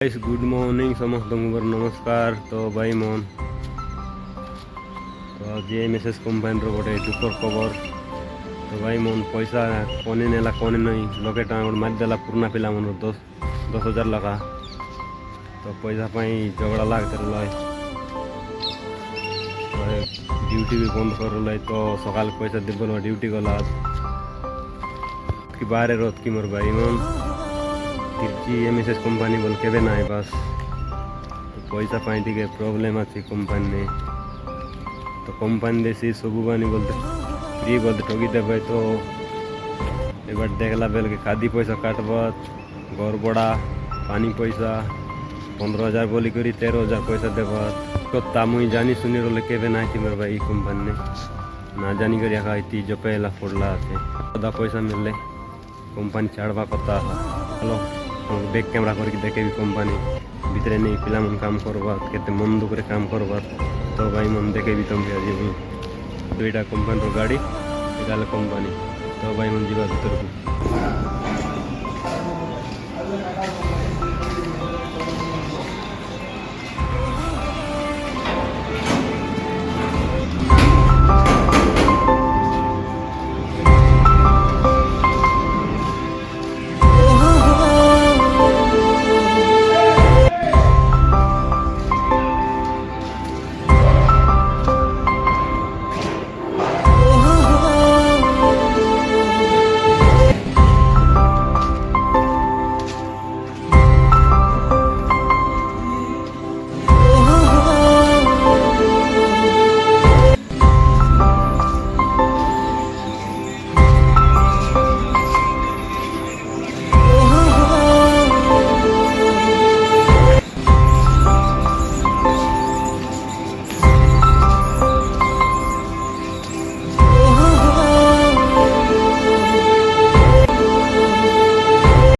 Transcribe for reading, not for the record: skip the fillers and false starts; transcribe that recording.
Guys good morning समस्त नमस्कार। तो भाई मन तो आज मेसेज कंपानी गोटे दुखर खबर। तो भाई मन पैसा कौन नेला कौन नहीं लगे टाँग मारिदेला पुराना पिला मन 10,000 लगा। तो पैसा झगड़ा लागते ड्यूटी भी बंद कर रहा। तो सकाल पैसा दे बोल ड्यूटी गला कि बाहर रोद कि मोर भाई मन तिरची मेसेज कंपानी बोल के ना बस। तो पैसा टे प्रोब्लेम अच्छी कंपानी तो कंपानी देसी सबू बानी बोलते फ्री बोलते ठगी देवे। तो एक बार देखला बेल के खादी पैसा काटबत घर बड़ा पानी पैसा 15,000 बोली करी 13,000 पैसा देवत। तो तामुई जानी सुनी रोले के ना मोर भाई कंपानी ना जानी कर खाई जो पहला फोड़ला आधा पैसा मिलले कंपानी छाड़वा कता हेलो बैक कैमरा करके देखे भी कंपानी भितर नहीं पिला मन काम करवा केते मन दुख काम करवा। तो भाई मन देखे भी तुम दुईटा कंपानी गाड़ी एगाल कंपानी। तो भाई मन जीवा भर को।